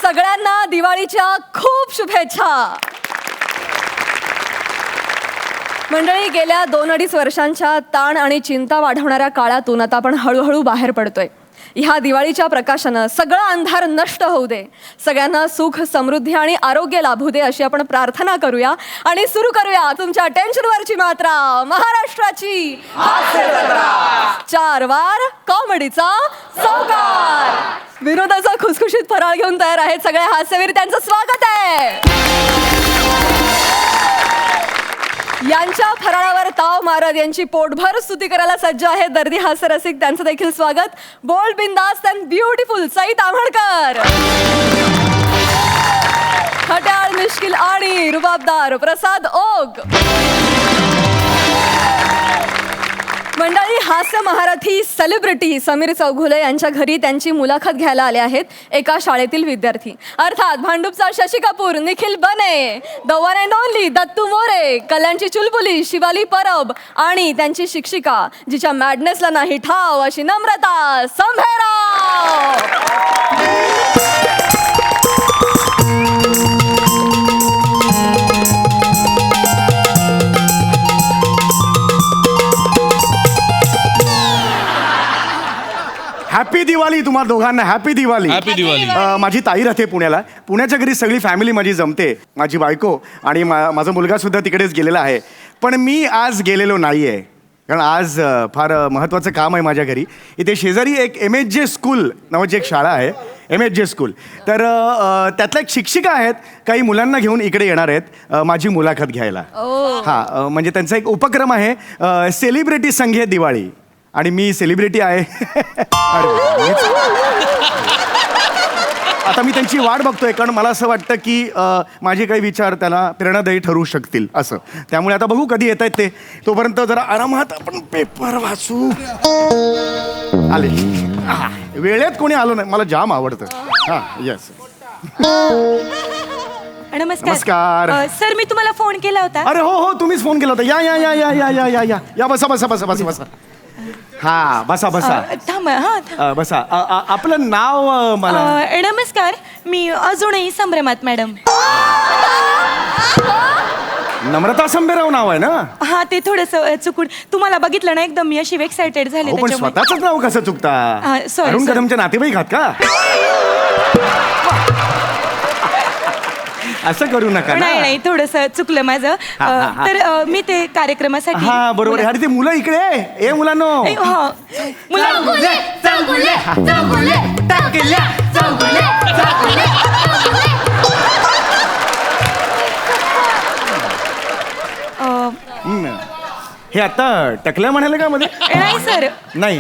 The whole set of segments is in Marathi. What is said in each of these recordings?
सगळ्यांना दिवाळीच्या खूप शुभेच्छा. मंडळी, गेल्या 2-2.5 वर्षांच्या ताण आणि चिंता वाढवणाऱ्या काळातून आता आपण हळूहळू बाहेर पडतोय. ह्या दिवाळीच्या प्रकाशानं सगळा अंधार नष्ट होऊ दे, सगळ्यांना सुख, समृद्धी आणि आरोग्य लाभू दे अशी आपण प्रार्थना करूया आणि सुरू करूया तुमच्या टेन्शनवरची मात्रा, महाराष्ट्राची हास्य जत्रा. 4 वार कॉमेडीचा चौकार. विनोदाचा खुसखुशीत फराळ घेऊन तयार आहेत सगळे हास्यवीर, त्यांचं स्वागत आहे. यांच्या फराळावर ताव मारत यांची पोटभर स्तुती करायला सज्ज आहे दर्दी हास्यरसिक, त्यांचं देखील स्वागत. बोल्ड, बिंदास अँड ब्युटिफुल सई ताम्हणकर. खट्याळ, मिश्किल आणि रुबाबदार प्रसाद ओक. मंडळी, हास्य महारथी सेलिब्रिटी समीर चौघुले यांच्या घरी त्यांची मुलाखत घ्यायला आले आहेत एका शाळेतील विद्यार्थी, अर्थात भांडूपचा शशी कपूर, निखिल बने, the one and only Dattu More, कल्याणची चुलबुली शिवाली परब आणि त्यांची शिक्षिका जिच्या मॅडनेसला नाही ठाव अशी नम्रता संभेराव. हॅपी दिवाळी तुम्हा दोघांना. हॅपी दिवाळी. हॅपी दिवाळी. माझी ताई राहते पुण्याला. पुण्याच्या घरी सगळी फॅमिली माझी जमते, माझी बायको आणि माझा मुलगा सुद्धा तिकडेच गेलेला आहे. पण मी आज गेलेलो नाही आहे, कारण आज फार महत्त्वाचं काम आहे माझ्या घरी. इथे शेजारी एक MSJ स्कूल नावाची एक शाळा आहे, MSJ स्कूल. तर त्यातल्या एक शिक्षिका आहेत, काही मुलांना घेऊन इकडे येणार आहेत माझी मुलाखत घ्यायला. हां, म्हणजे त्यांचा एक उपक्रम आहे, सेलिब्रिटी संघे दिवाळी. आणि मी सेलिब्रिटी आहे. आता मी त्यांची वाट बघतोय, कारण मला असं वाटतं की माझे काही विचार त्याला प्रेरणादायी ठरू शकतील असं. त्यामुळे आता बघू कधी येत आहेत ते. तोपर्यंत जरा आरामात आपण पेपर वाचू. आले. वेळेत कोणी आलो नाही, मला जाम आवडतं. हां, येस. नमस्कार सर, मी तुम्हाला फोन केला होता. अरे हो, तुम्हीच फोन केला होता. या या या या या या या या या बसा बसा बसा बसा बसा. हा, बसा बसा. थांबा. हा, बसा. आपलं नाव मला. नमस्कार, मी अजूनही संभ्रमात मॅडम. नम्रता संभेराव नाव आहे ना? हा, ते थोडस चुकून तुम्हाला बघितलं ना, एकदम मी अशी एक्साइटेड झाले. पण स्वतःच नाव कसं चुकता? sorry, अरुण कदमचे नातेवाईक आहात का? असं करू नका ना. नाही, थोडस चुकलं माझं. तर मी ते कार्यक्रमासाठी. हा, बरोबर आहे. अरे ते मुलं इकडे. ए मुलांनो. हे आता टकल्या म्हणाले का मध्ये? नाही सर, नाही,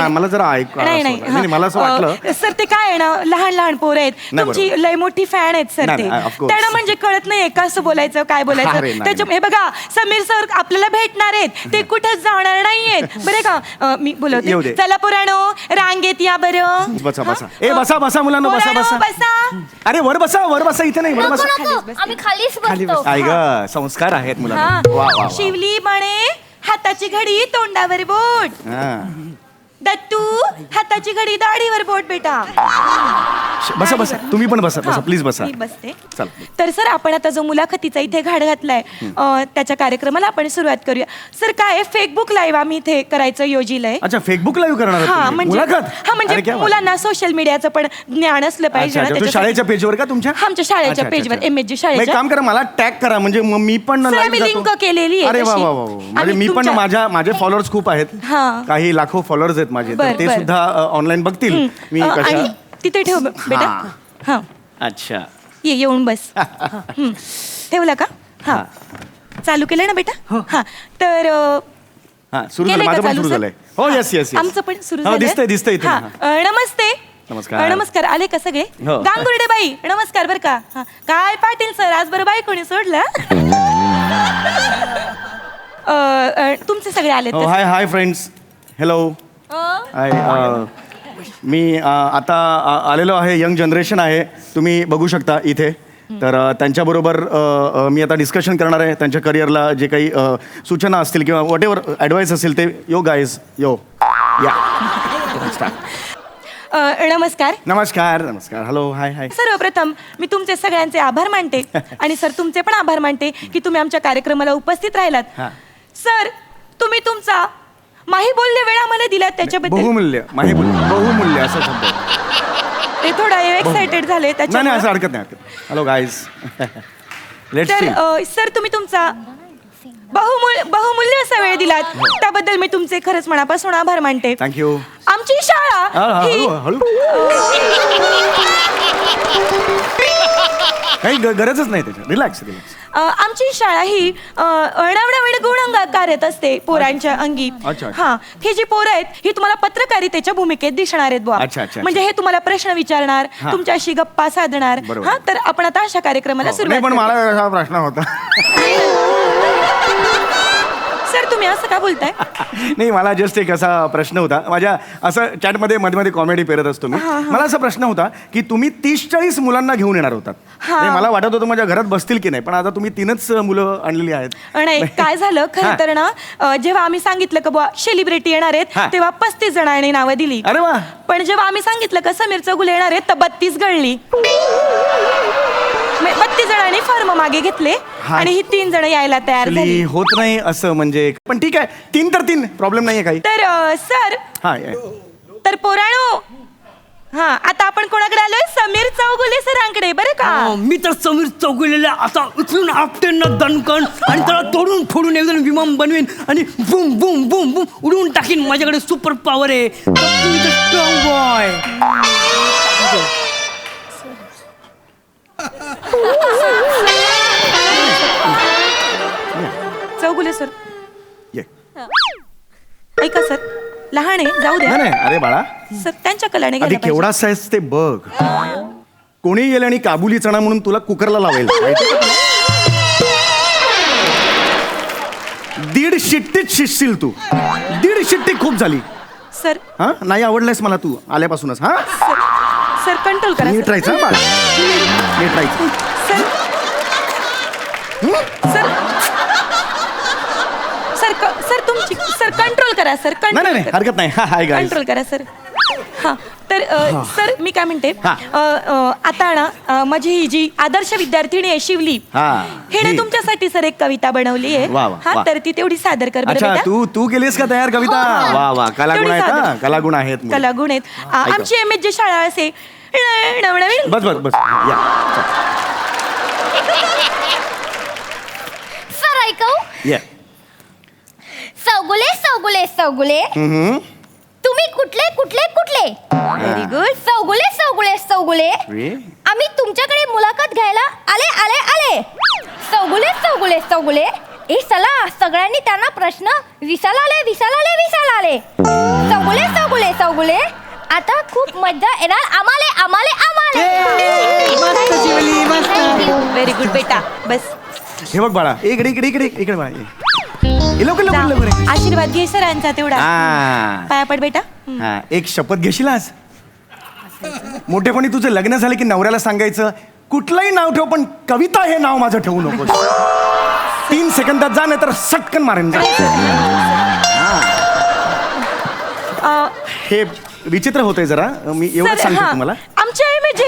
मला जरा ऐक. नाही, मला असं वाटलं सर, ते काय आहे ना, लहान लहान पोरं आहेत, तुमची लय मोठी फॅन आहेत सर. ते त्यांना म्हणजे कळत नाही कसं बोलायचं, काय बोलायचं. त्याच्या हे बघा, समीर सर आपल्याला भेटणार आहेत, ते कुठेच जाणार नाहीयेत बरे का. मी बोलवते. चला पुराणो, रांगेत या बरं. बसा बसा. ए बसा बसा मुलांनो, बसा बसा बसा. अरे वर बसा, वर बसा. इथे नाही, वर बसा. आम्ही खालीच बसतो. काय ग, संस्कार आहेत मुलांना. वा वा. शिवली म्हणे हाताची घडी तोंडावर बोट. दत्तू हाताची घडी दाढीवर बोट. बेटा बसा बसा. तुम्ही पण बसा बसा, प्लीज बसा. मी बसते. चल. तर सर, आपण आता जो मुलाखतीचा इथे घाट घातलाय, त्याच्या कार्यक्रमाला आपण सुरुवात करूया. सर, काय फेसबुक लाईव्ह आम्ही इथे करायचं योजिलंय. अच्छा, फेसबुक लाईव्ह करणार आहात तुम्ही? मुलाखत? म्हणजे मुलांना सोशल मीडियाचं पण ज्ञान असलं पाहिजे ना. अच्छा, शाळेच्या पेजवर का तुमच्या? आमच्या शाळेच्या पेजवर, MSJ एक शाळेच्या. काम करा, मला टॅग करा, म्हणजे मी पण मी लिंक केलेली आहे. अरे वा वा वा. म्हणजे मी पण, माझे फॉलोअर्स खूप आहेत, काही लाखो फॉलोअर्स आहेत माझे, तर ते सुद्धा ऑनलाईन बघतील. मी आणि तिथे ठेव बेटा. हा, अच्छा, येऊन बस. ठेवला का? हा, चालू केलं ना बेटा? हा, तर सुरू झालं. माझं पण सुरू झालंय. हो, येस येस. आमचं पण सुरू झालं. दिसतंय इथे. नमस्ते. नमस्कार. आले का सगळे? गांगुर्डे बाई नमस्कार बर का. काय पाटील सर, आज बरं बाई कोणी सोडलं? तुमचे सगळे आले. Hi friends, hello. हाय. मी आता आलेलो आहे, यंग जनरेशन आहे, तुम्ही बघू शकता इथे. तर त्यांच्याबरोबर मी आता डिस्कशन करणार आहे. त्यांच्या करिअरला जे काही सूचना असतील किंवा व्हॉट एव्हर ॲडवाईस असेल ते. यो गाईज, यो या. नमस्कार. नमस्कार नमस्कार. हॅलो हाय हाय. सर्वप्रथम मी तुमचे सगळ्यांचे आभार मानते आणि सर तुमचे पण आभार मानते की तुम्ही आमच्या कार्यक्रमाला उपस्थित राहिलात. हा. सर तुम्ही तुमचा माहीबोल्य वेळ आम्हाला दिलात त्याच्याबद्दल बहुमूल्य बहुमूल्य असं शब्द. ते थोडा एक्साइटेड झाले नाही नाही असं त्याच्यामुळे. हरकत नाही. Hello guys. लेट्स तर सी. सर तुम्ही तुमचा बहुमूल्य असा वेळ दिलात त्याबद्दल मी तुमचे खरंच मनापासून आभार मानते. थँक्यू. आमची शाळा ही हळू काही गरजच नाही त्याची. Relax relax. आमची शाळा ही नवनवीन गुण कार्यत असते पोरांच्या अंगी. अच्छा. हा ही जी पोरं आहेत ही तुम्हाला पत्रकारितेच्या भूमिकेत दिसणार आहेत बुवा. अच्छा, अच्छा. म्हणजे हे तुम्हाला प्रश्न विचारणार हा. तुमच्याशी गप्पा साधणार. बरोबर. हा तर आपण आता अशा कार्यक्रमाला नाही सुरुवात पण करूया. मला हा प्रश्न होता. सर तुम्ही असं का बोलताय? नाही मला जस्ट एक असा प्रश्न होता. माझ्या असं चॅटमध्ये मध्ये मध्ये कॉमेडी पेरत असतो मी. मला असा प्रश्न होता की तुम्ही 30-40 मुलांना घेऊन येणार होतात. हा. नाही, मला वाटत होतं माझ्या घरात बसतील की नाही, पण आता तुम्ही 3च मुलं आणलेली आहेत. नाही काय झालं खरं तर ना जेव्हा आम्ही सांगितलं का बुवा सेलिब्रिटी येणार हा. आहेत तेव्हा 35 जणांनी नावं दिली. अरे वा. पण जेव्हा आम्ही सांगितलं का समीर चौगुले येणार आहेत तर 32 गळली. 32 जणांनी फॉर्म मागे घेतले हा. आणि ही 3 जण यायला तयार झाली. होत नाही असं म्हणजे, पण ठीक आहे 3 तर 3 प्रॉब्लेम नाहीये काही. तर सर हा तर पोराणो हा आता आपण कोणाकडे आलोय? समीर चौगुले सरांकडे बरं का. मी तर समीर चौगुलेला आता उचलून आपटेन ना दणकन आणि त्याला तोडून फोडून एकदम विमान बनवेन आणि बुम बुम बुम बुम उडवून टाकीन. माझ्याकडे सुपर पॉवर आहे. Strong boy. चौगुले सर ये. ऐका सर लहान आहे जाऊ द्या. नाही नाही अरे बाळा, सर त्यांच्या कलाने आधी गेलं पाहिजे. केवढा साईज ते बघ. कोणी गेलं आणि काबुली चणा म्हणून तुला कुकरला लावेल. 1.5 शिट्टीत शिजशील तू. 1.5 शिट्टी खूप झाली. सर हा नाही आवडलंयस मला तू आल्यापासूनच. हा सर सर कंट्रोल करा नीट सर. राहायचं हा बाळा. नीट राहायचं. सर सर सर सर तुमची सर कंट्रोल करा सर नाही नाही नाही, हरकत नाही. Hi guys. कंट्रोल करा सर. हा तर सर मी काय म्हणते हा. आता ना माझी ही जी आदर्श विद्यार्थिनी आहे शिवली हा, हिने ही. तुमच्यासाठी सर एक कविता बनवली आहे. वा, वा, हा वा. तर ती तेवढी सादर कर बरं अच्छा बेटा. तू केलीस का तयार कविता? हो. वा वा कलागुण तेवढी आहेत. सादर. हा कलागुण आहेत मुली. कलागुण आहेत. आमची एम जी शाळा असे नवनवीन बस बस बस या. सर ऐकू ये. चौगुले चौगुले चौगुले तुम्ही कुठले कुठले कुठले व्हेरी गुड. चौगुले चौगुले चौगुले रे. आम्ही तुमच्याकडे मुलाखत घ्यायला आले आले आले चौगुले चौगुले चौगुले ए चला सगळ्यांनी त्यांना प्रश्न विचाराले चौगुले चौगुले चौगुले आता खूप मजा येणार आम्हाले आम्हाले आम्हाले. व्हेरी गुड बेटा बस. हे बघ बाळा इकडे इकडे इकडे इकडे बाळा ये. ये, लवकर लवकर लवकर ये. आशीर्वाद घे सरांचा तेवढा. हा. पाया पड बेटा. हा एक शपथ घेशील आज. मोठेपणी तुझं लग्न झालं की नवऱ्याला सांगायचं कुठलंही नाव ठेव पण कविता हे नाव माझं ठेवू नकोस. 3 सेकंदात जा नाही तर सटकन मारेन. हे विचित्र होतंय जरा. मी एवढंच सर, सांगतो हा. तुम्हाला. आमच्या एमएच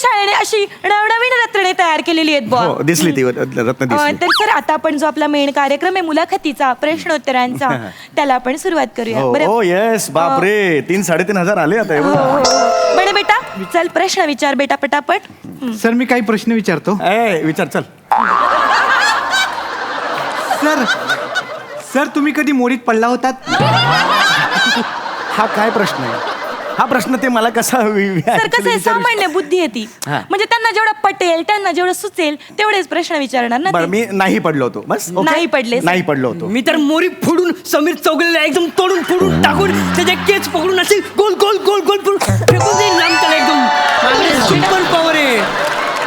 शाळेने अशी नवनवीन रत्ने तयार केलेली आहेत बुवा. हो दिसली ती रत्न दिसली. तर सर आता आपण जो आपला मेन कार्यक्रम आहे मुलाखतीचा प्रश्नोत्तरांचा त्याला आपण सुरुवात करूया. हो बरं? हो येस बापरे 3-3.5 हजार आले आता. हो, हो, हो. बरं बेटा चल प्रश्न विचार बेटा पटापट. सर मी काही प्रश्न विचारतो. ए विचार चल. सर तुम्ही कधी मोरीत पडला होतात? हा काय प्रश्न आहे? हा प्रश्न ते मला कसा सर कसं आहे सामान्य बुद्धी आहे ती. हा. म्हणजे त्यांना जेवढं पटेल त्यांना जेवढं सुचेल तेवढेच प्रश्न विचारणार ना बरं ते. मी नाही पडलो होतो बस. ओके? नाही पडले, सर. नाही पडलो होतो. मी तर मोरी फोडून समीर चौगुलेला एकदम तोडून फोडून टाकून त्याचे केस पकडून असे गोल गोल गोल गोल फोडून फेकून देईन लांब त्याला एकदम. माझ्याकडे सुपर पॉवर आहे.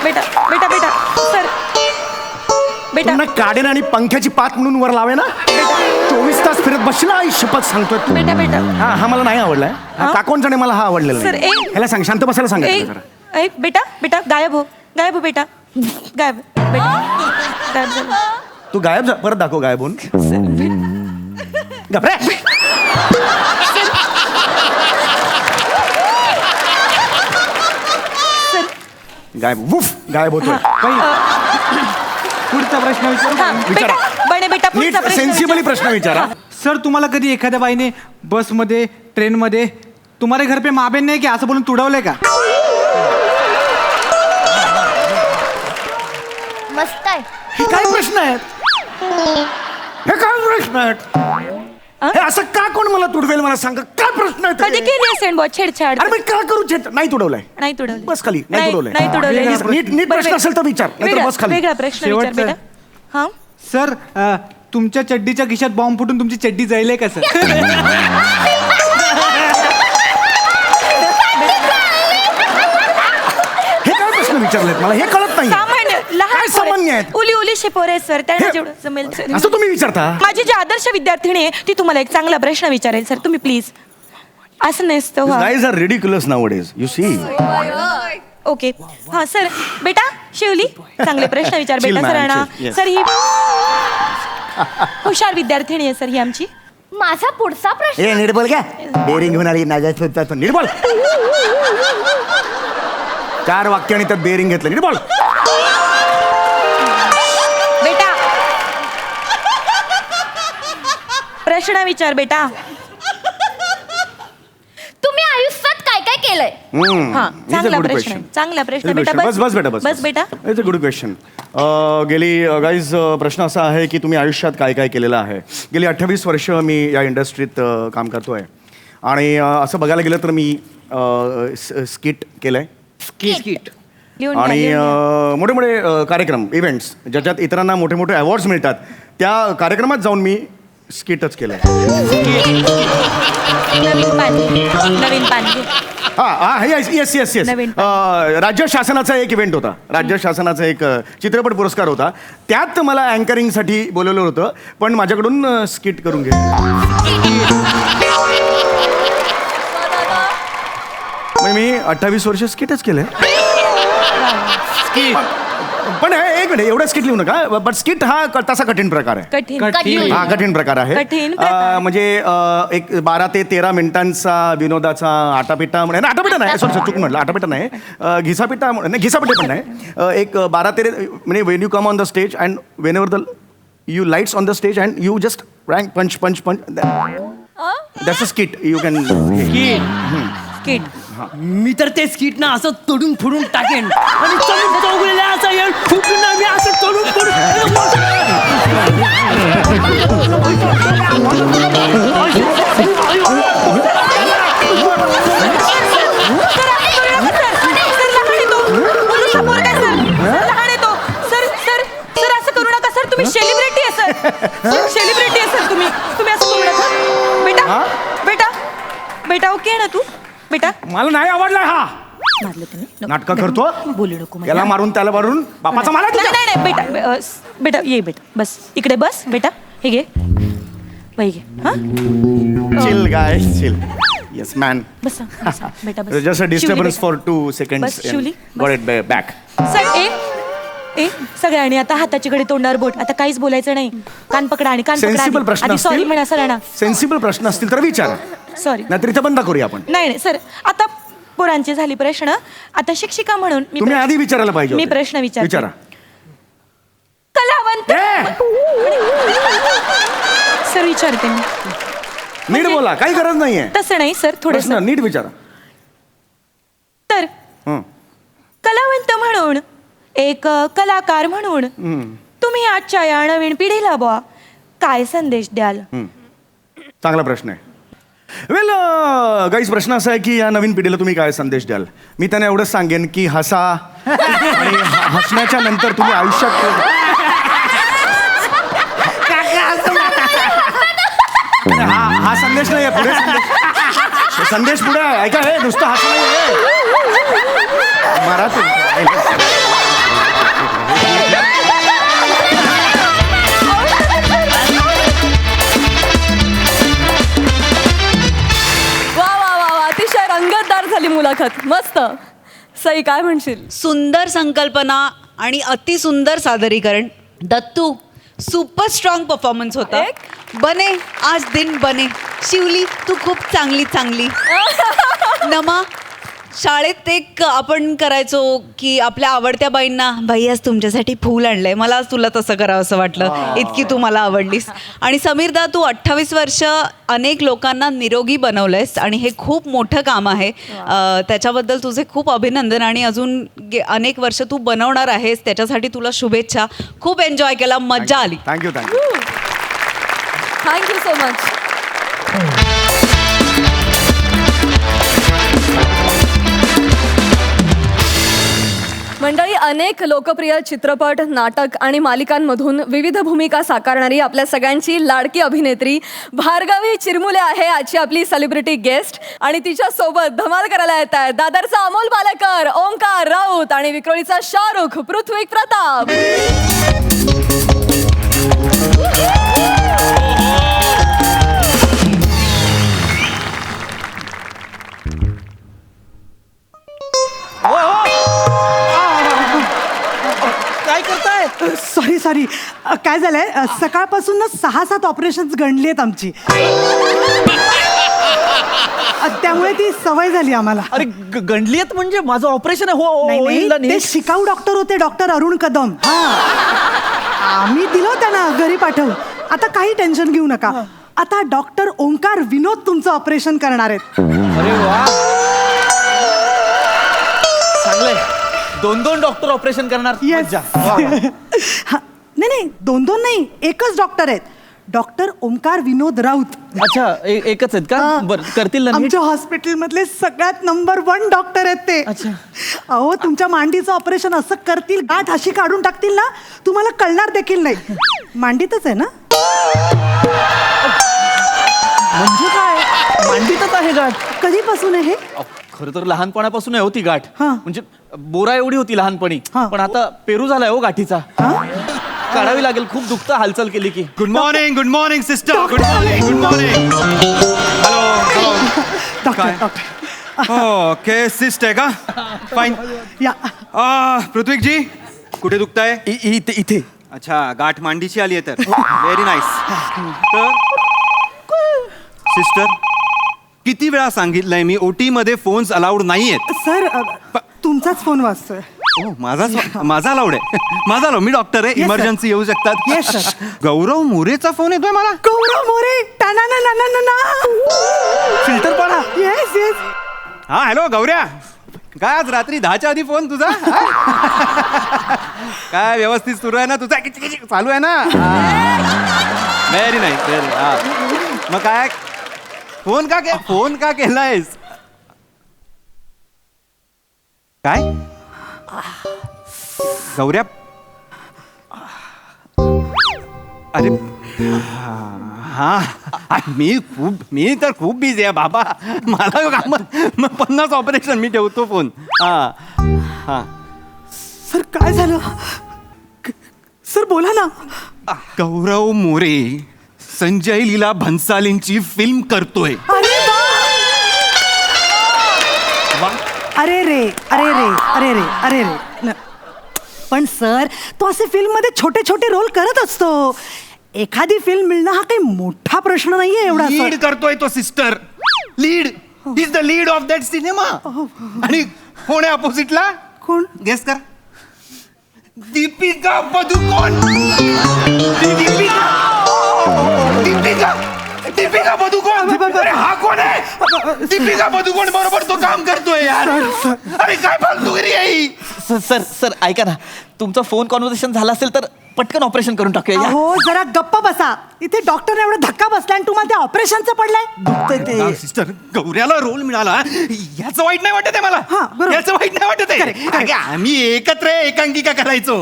बेटा बेटा बेटा सर बेटा पुन्हा काढेन आणि पंख्याची पात म्हणून वर लावे ना. 24 तास फिरत बसला आई शपथ सांगतोय तू. बेटा बेटा हा मला नाही आवडलाय. हा? काकोंचाने मला हा आवडलेला सर, नाही. ए- ह्याला सांग शांत बसायला सांग ए जरा. ए, बेटा बेटा गायब हो बेटा गायब बेटा गायब झालं. तू गायब जा परत दाखव गायब होऊन. गप रे. गायब होतोय. पुढचा प्रश्न विचारू हा, बेटा बने बेटा नीट पुढचा प्रश्न सेन्सिबली विचार. प्रश्न विचारा. सर तुम्हाला कधी एखाद्या बाईने बसमध्ये ट्रेनमध्ये तुम्हारे घर पे माँ बहन नाही की असं बोलून तुडवलंय का? मस्त आहे. हे काय प्रश्न आहेत? हे काय प्रश्न आहेत? हे असं का कोण मला तुडवेल मला सांगा, काय प्रश्न आहेत कधी हे? केली असेल बुवा छेडछाड? अरे मी काय करू नाही तुडवलंय. नाही तुडवले. बस खाली, नाही तुडवलंय. नाही तुडवले. नीट प्रश्न असेल तर विचार, नाहीतर बस खाली. वेगळा प्रश्न विचार शेवटचा. बेटा. हा सर तुमच्या चड्डीच्या खिशात बॉम्ब फुटून तुमची चड्डी जाईल का सर? हे काय प्रश्न विचारलेत मला, हे कळत नाही. सामान्य काय लहान सामान्य आहेत? उली उली शिपोरे सर त्यांना हे- जेवढं जमेल सर. असं तुम्ही विचारता? माझी जी आदर्श विद्यार्थिनी आहे ती तुम्हाला एक चांगला प्रश्न विचारेल सर, तुम्ही प्लीज असं नसतं व्हा. Guys are ridiculous nowadays, you see. Okay हा सर बेटा शिवली चांगले प्रश्न विचार Chill, बेटा ma'am, सरांना. chill, yes. सर ही हुशार विद्यार्थिनी आहे सर ही आमची. माझा पुढचा प्रश्न हे नीट बोल क्या बेरिंग घेऊन आली नाजा नीट बोल. 4 वाक्य आणि त्यात बेरिंग घेतलं, नीट बोल. बेटा प्रश्न विचार बेटा. तुम्ही आयुष्यात काय काय केलंय? हा चांगला प्रश्न चांगला प्रश्न बेटा. बस बेटा बस बस बेटा. It's a good question. गेली गाईज प्रश्न असा आहे की तुम्ही आयुष्यात काय काय केलेलं आहे. गेली 28 वर्ष मी या इंडस्ट्रीत काम करतोय आणि असं बघायला गेलं तर मी स्किट केलंय लिहून घ्या, आणि लिहून घ्या. मोठे मोठे कार्यक्रम इव्हेंट्स ज्याच्यात इतरांना मोठे मोठे अवॉर्ड्स मिळतात त्या कार्यक्रमात जाऊन मी स्किटच केलंय. नवीन पान घे. हा येस येस येस. नवीन राज्य शासनाचा एक इव्हेंट होता, राज्य शासनाचा एक चित्रपट पुरस्कार होता. त्यात मला अँकरिंगसाठी बोलवलं होतं पण माझ्याकडून स्किट करून घेतलं. मी 28 वर्ष स्किटच केलंय. पण एक मिनिट एवढं स्किट लिहू नका. बट स्किट हा तसा कठीण प्रकार आहे. कठीण हा कठीण प्रकार आहे. कठीण प्रकार. म्हणजे एक 12 ते 13 मिनिटांचा विनोदाचा आटापिटा म्हणजे आटापिटा नाही सॉरी चूक म्हटलं आटापिटा नाही घिसापिटा नाही घिसापिटा पण नाही. एक 12 ते म्हणजे when you come on the stage and whenever the you lights on the stage and you just rank punch punch punch that's a skit you can. किट मी तर ते स्किट ना असं तोडून फोडून टाकेन आणि चढून चौगुलेला असं येईल फुटून मी असं तोडून तुम्ही सेलिब्रिटी आहे सर, सेलिब्रिटी आहे सर तुम्ही असं करू नका बेटा. बेटा बेटा ओके आहे ना तू बेटा? मला नाही आवडला हा मारलं तुम्ही नाटकं करतो बोलू नको मला. याला मारून त्याला मारून बापाचा मला नाही नाही नाही, बेटा बेटा ये बेटा बस इकडे बस बेटा हे घे वही घे हा chill guy chill yes man. बस बेटा बस. जस्ट अ शिवली डिस्टर्बन्स बेटा. For 2 seconds. बस, Shivali, got it back. Sir ए सगळ्यांनी आता हाताची कडे तोंडावर बोट. आता काहीच बोलायचं नाही. कान पकडा आणि कान सेन्सिबल पकडा प्रश्न आधी सॉरी असतील म्हणा सरांना. सेन्सिबल प्रश्न असतील तर विचारा सॉरी नाहीतर इथं बंद करूया आपण. नाही नाही सर आता पोरांची झाली प्रश्न. आता शिक्षिका म्हणून मी तुम्ही प्रश्न- आधी विचारायला पाहिजे मी होते. प्रश्न विचारते. विचारा. कलावंत सर विचारते मी. नीट बोला काही गरज नाहीये. तसं नाही सर थोडं प्रश्न नीट विचारा. तर हं. कलावंत म्हणून एक कलाकार म्हणून तुम्ही आजच्या या नवीन पिढीला बुवा काय संदेश द्याल? चांगला प्रश्न आहे. वेल गाईज प्रश्न असा आहे की या नवीन पिढीला तुम्ही काय संदेश द्याल. मी त्यांना एवढंच सांगेन की हसा आणि हसण्याच्या नंतर तुम्ही आयुष्यात हा संदेश नाही पुढे संदेश पुढे ऐका हे नुसतं हसं नाही मराठी. वा वा वा वा अतिशय रंगतदार झाली मुलाखत. मस्त. सई काय म्हणशील? सुंदर संकल्पना आणि अतिसुंदर सादरीकरण. दत्तू सुपर स्ट्रॉंग परफॉर्मन्स होता. बने आज दिन बने. शिवली तू खूप चांगली. नमा शाळेत एक आपण करायचो की आपल्या आवडत्या बाईंना बाई आज तुमच्यासाठी फूल आणलंय, मला आज तुला तसं करावं असं वाटलं, इतकी तू मला आवडलीस. आणि समीरदा, तू 28 वर्ष अनेक लोकांना निरोगी बनवलंयस आणि हे खूप मोठं काम आहे. त्याच्याबद्दल तुझे खूप अभिनंदन आणि अजून अनेक वर्ष तू बनवणार आहेस, त्याच्यासाठी तुला शुभेच्छा. खूप एन्जॉय केला, मज्जा आली. थँक्यू. Thank you so much. मंडळी, अनेक लोकप्रिय चित्रपट, नाटक आणि मालिकांमधून विविध भूमिका साकारणारी आपल्या सगळ्यांची लाडकी अभिनेत्री भार्गवी चिरमुले आहे आजची आपली सेलिब्रिटी गेस्ट. आणि तिच्या सोबत धमाल करायला येत आहेत दादरचा अमोल पालेकर, ओंकार राऊत आणि विक्रोळीचा शाहरुख पृथ्वी प्रताप. काय करताय? सॉरी काय झालंय, सकाळपासून ना 6-7 ऑपरेशन्स गणली आहेत आमची, त्यामुळे ती सवय झाली आम्हाला. अरे गंडलीयत म्हणजे माझं ऑपरेशन आहे. नाही, नाही ते शिकाऊ डॉक्टर होते, डॉक्टर अरुण कदम. आम्ही दिलो त्यांना घरी पाठवून. आता काही टेन्शन घेऊ नका, आता डॉक्टर ओंकार विनोद तुमचं ऑपरेशन करणार आहेत. अरे वा, चांगलंय. 2 डॉक्टर ऑपरेशन करणार. Yes. मज्जा. वा, वा. नाही 2 नाही, एकच डॉक्टर आहेत, डॉक्टर ओंकार विनोद राऊत. अच्छा, एकच आहेत का? बरं, करतील ना नीट? आमच्या हॉस्पिटल मधले सगळ्यात नंबर 1 डॉक्टर आहेत ते. अच्छा. अहो, तुमच्या मांडीचं ऑपरेशन असं करतील, गाठ अशी काढून टाकतील ना, तुम्हाला कळणार देखील नाही. मांडीतच आहे ना? म्हणजे काय? मांडीतच आहे गाठ? कधीपासून आहे हे? खरं तर लहानपणापासून आहे होती गाठ. हा. म्हणजे बोरा एवढी होती लहानपणी, हा. पण आता पेरू झालाय हो गाठीचा. काढावी लागेल, खूप दुखतं हालचाल केली की. Good morning sister. Good morning. Hello. Doctor okay, cyst आहे का? फाईन. या. पृथ्वीजी, कुठे दुखताय? इथे. अच्छा, गाठ मांडीची आली आहे तर. Very nice. तर सिस्टर, किती वेळा सांगितलंय मी, ओटी मध्ये फोन्स अलाउड नाहीयेत. सर, तुमचाच फोन वाजतोय. माझा अलाउड आहे. माझा अलाउड. मी डॉक्टर आहे, Yes, sir. इमर्जन्सी येऊ शकतात. Yes, sir. गौरव मोरेचा फोन येतोय मला. गौरव मोरे. फिल्टर पडा. येस. हा, हॅलो गौऱ्या. काय आज रात्री 10च्या आधी फोन तुझा? काय व्यवस्थित सुरू आहे ना तुझा? चालू आहे ना? Very nice, very. मग काय फोन का केलायस? काय गौऱ्या? अरे हा, मी तर खूप बिझी आहे बाबा. मला काम 50 ऑपरेशन. मी ठेवतो फोन. हा. सर, काय झालं? सर, बोला ना. गौरव मोरे संजय लीला भन्सालींची फिल्म करतोय. अरे रे. पण सर, तो असे फिल्म मध्ये छोटे छोटे रोल करत असतो. एखादी फिल्म मिळणं हा काही मोठा प्रश्न नाहीये एवढा. लीड करतोय तो sister. Lead. Is the lead of that cinema. आणि कोण आहे अपोजिटला? कोण? गेस कर. दीपिका पदुकोण. दीपिका पदुकोण. अरे हा कोण आहे? दीपिका पदुकोण बरोबर तो काम करतोय यार. अरे काय फालतूगिरी आहे ही? सर ऐका ना, तुमचा फोन कॉन्व्हर्सेशन झाला असेल तर पटकन ऑपरेशन करून टाकूया. हो, जरा गप्प बसा. इथे डॉक्टर एवढा धक्का बसलाय आणि तुम्हाला त्या ऑपरेशनचं पडलंय. सिस्टर, गौऱ्याला रोल मिळाला याचं वाईट नाही वाटत आहे मला. हा, बरोबर. याचं वाईट नाही वाटत आहे. Correct. अरे, आम्ही एकत्र एकांकिका करायचो.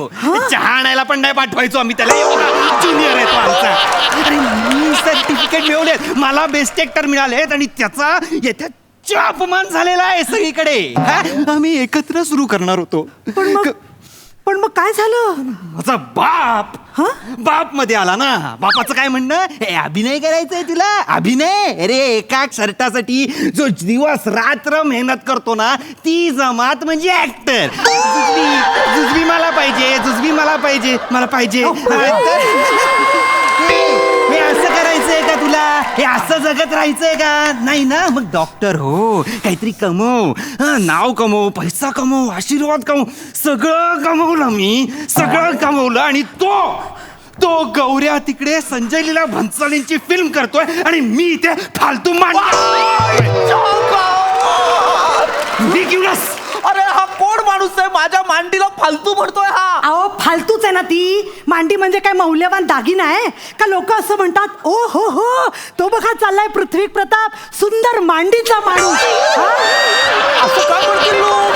चहा आणायला पण नाही पाठवायचो आम्ही त्याला. एवढा ज्युनियर आहे तो आमचा. अरे, मी सर्टिफिकेट मिळवले, मला बेस्ट एक्टर मिळालेत आणि त्याचा येत्या अपमान झालेला आहे सगळीकडे. आम्ही एकत्र सुरू करणार होतो. पण मग काय झालं? माझा बाप मध्ये आला ना. बापाचं काय म्हणणं? अभिनय करायचंय तुला? अभिनय? अरे, एका शर्टासाठी जो दिवस रात्र मेहनत करतो ना, ती जमात म्हणजे ऍक्टर. जुजबी मला पाहिजे. हे असं करायचंय का तुला? हे असं जगत राहायचंय का? नाही ना, मग डॉक्टर हो, काहीतरी कमव, नाव कमव, पैसा कमव, आशीर्वाद कमव, सगळं कमवलं मी, सगळं कमवलं. आणि तो गौऱ्या तिकडे संजय लीला भन्सालींची फिल्म करतोय आणि मी इथे फालतू अरे हा कोण माणूस आहे माझ्या मांडीला फालतू म्हणतोय हा? अहो फालतूच आहे ना ती. मांडी म्हणजे काय मौल्यवान दागिना आहे का? लोक असं म्हणतात, ओ हो तो बघा चाललाय पृथ्वी प्रताप, सुंदर मांडीचा माणूस. असं का म्हणतील लोक?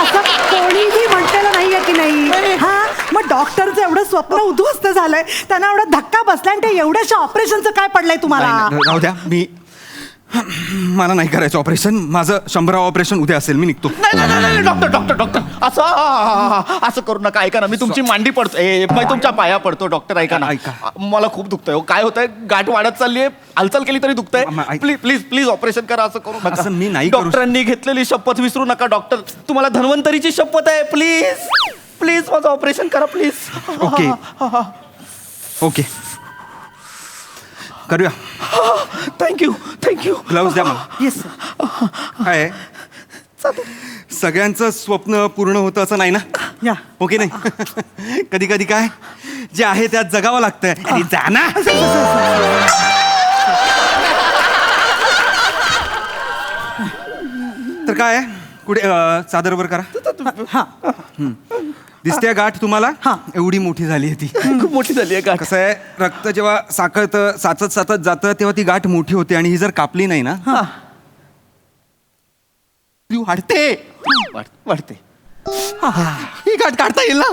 असं कोणीही म्हटलेलं नाहीये की नाही? हा, मग डॉक्टरचं एवढं स्वप्न उद्ध्वस्त झालंय, त्यांना एवढा धक्का बसलाय आणि ते एवढ्याशा ऑपरेशनचं काय पडलंय तुम्हाला? राहू द्या, मला नाही करायचं ऑपरेशन. माझं 100 ऑपरेशन उद्या असेल, मी निघतो. नाही डॉक्टर असं करू नका. ऐका ना, मी तुमची मांडी पडतो, मी तुमच्या पाया पडतो डॉक्टर. ऐका ना, मला खूप दुखतंय. काय होतंय, गाठ वाढत चाललीये, हालचाल केली तरी दुखतंय. प्लीज ऑपरेशन करा. असं करू नका. मी नाही करू. डॉक्टरांनी घेतलेली शपथ विसरू नका डॉक्टर. तुम्हाला धन्वंतरीची शपथ आहे. प्लीज माझं ऑपरेशन करा प्लीज. ओके करूया. थँक्यू. ग्लव्स द्या मला. येस काय सगळ्यांचं स्वप्न पूर्ण होतं असं नाही ना? या ओके नाही. कधी कधी काय जे आहे त्यात जगावं लागतंय. अरे जा ना. तर काय कुठे चादरवर करा. दिसते गाठ तुम्हाला? एवढी मोठी झाली आहे ती. खूप मोठी झाली आहे गाठ. कसं आहे, रक्त जेव्हा साचत जातं तेव्हा ती गाठ मोठी होते आणि ही जर कापली नाही ना ती वाढते. ही गाठ काढता येईल ना?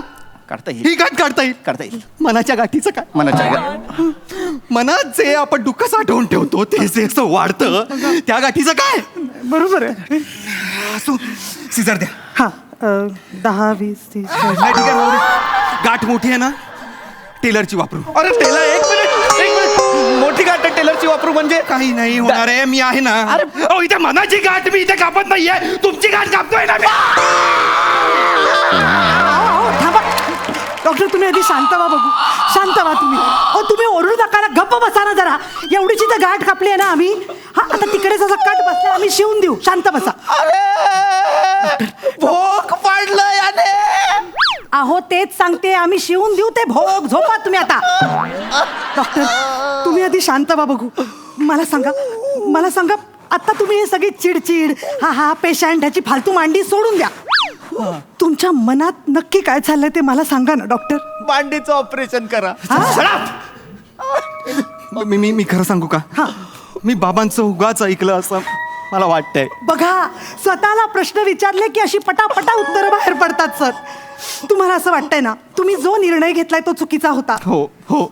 ही गाठ काढता येईल. मनाच्या गाठीचं काय? मनात जे आपण दुःख साठवून ठेवतो ते जे असं वाढतं त्या गाठीचं काय? बरोबर आहे. असो, सिजर द्या. 10, 20, 30. नाही ठीक आहे. गाठ मोठी आहे ना, टेलरची वापरू. अरे टेलर, एक मिनिट. मोठी गाठ टेलरची वापरू म्हणजे? काही नाही होणार आहे, मी आहे ना. अरे इथे मनाची गाठ मी इथे कापत नाहीये, तुमची गाठ कापतोय ना मी. थांबा डॉक्टर, तुम्ही आधी शांत व्हा बघू. शांत व्हा तुम्ही. तुम्ही ओरडू नका ना, गप्प बसा ना जरा. एवढीची तर गाठ कापली आहे ना आम्ही. आता तिकडेच असं कट बसला, आम्ही शिवून देऊ. शांत बसा. भोग पाडलं याने. अहो तेच सांगते, आम्ही शिवून देऊ ते भोग. झोपा तुम्ही आता. डॉक्टर तुम्ही आधी शांत व्हा बघू. मला सांगा आता तुम्ही हे सगळी चिडचिड, हा पेशंट, ह्याची फालतू मांडी सोडून द्या. तुमच्या मनात नक्की काय चाललंय ते मला सांगा ना डॉक्टर. मांडीचं ऑपरेशन करा. मी खरं सांगू का? मी बाबांचं उगाच ऐकलं असं मला वाटतंय. बघा, स्वतःला प्रश्न विचारले की अशी पटापटा उत्तरं बाहेर पडतात सर. तुम्हाला असं वाटतंय ना, तुम्ही जो निर्णय घेतलाय तो चुकीचा होता. हो.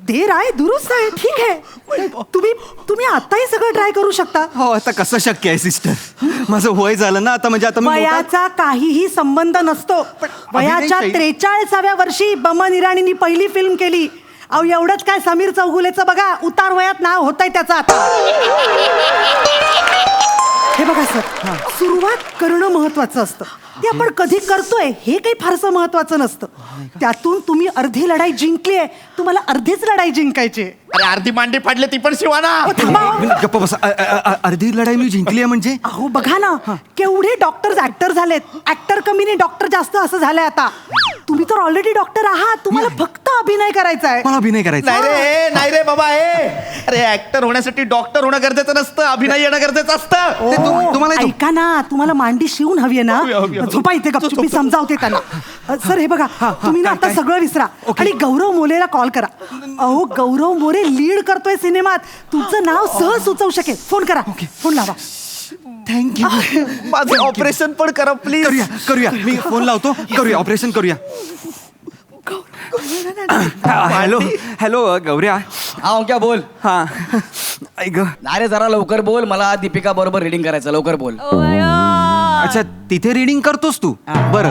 देर आहे दुरुस्त आहे, ठीक आहे. तुम्ही आताही सगळं ट्राय करू शकता. हो, आता कसं शक्य आहे सिस्टर? माझं वय झालं ना आता, म्हणजे आता मी वयाचा काहीही संबंध नसतो. वयाच्या 43व्या वर्षी बमन इराणींनी पहिली फिल्म केली. अहो एवढंच काय, समीर चौगुलेचं बघा, उतार वयात नाव होतंय त्याचं आता. हे बघा सर, सुरुवात करणं महत्वाचं असतं. ते आपण कधी करतोय हे काही फारसं महत्वाचं नसतं. त्यातून तुम्ही अर्धी लढाई जिंकली आहे, तुम्हाला अर्धीच लढाई जिंकायची. अरे अर्धी मांडी फाडली ती पण शिवाना. गप्प बसा. अर्धी लढाई मी जिंकली आहे म्हणजे? अहो बघा ना, केवढे डॉक्टर्स ऍक्टर झालेत. ऍक्टर कमी नाही, डॉक्टर जास्त असं झालंय आता. तुम्ही तर ऑलरेडी डॉक्टर आहात, तुम्हाला फक्त अभिनय करायचा आहे. मला अभिनय करायचा नाही रे बाबा. अरे ऍक्टर होण्यासाठी डॉक्टर होणं गरजेचं नसतं, अभिनय येणं गरजेचं असतं. तुम्हाला ऐका ना, तुम्हाला मांडी शिवून हवी आहे ना, झोपा इथे गपचूप. मी समजावते त्यांना. सर हे बघा, तुम्ही ना आता सगळं विसरा आणि गौरव मोरेला कॉल करा. अहो गौरव मोरे लीड करतोय सिनेमात, तुमचं नाव सहज सुचवू शकेल. फोन करा. फोन लावा. थँक्यू. माझं ऑपरेशन पण करा प्लीज. करूया. मी फोन लावतो. करूया ऑपरेशन करूया. हॅलो गौऱ्या. क्या बोल. हा ऐक. अरे जरा लवकर बोल, मला दीपिका बरोबर रीडिंग करायचं. लवकर बोल. अच्छा, तिथे रीडिंग करतोस तू? बरं.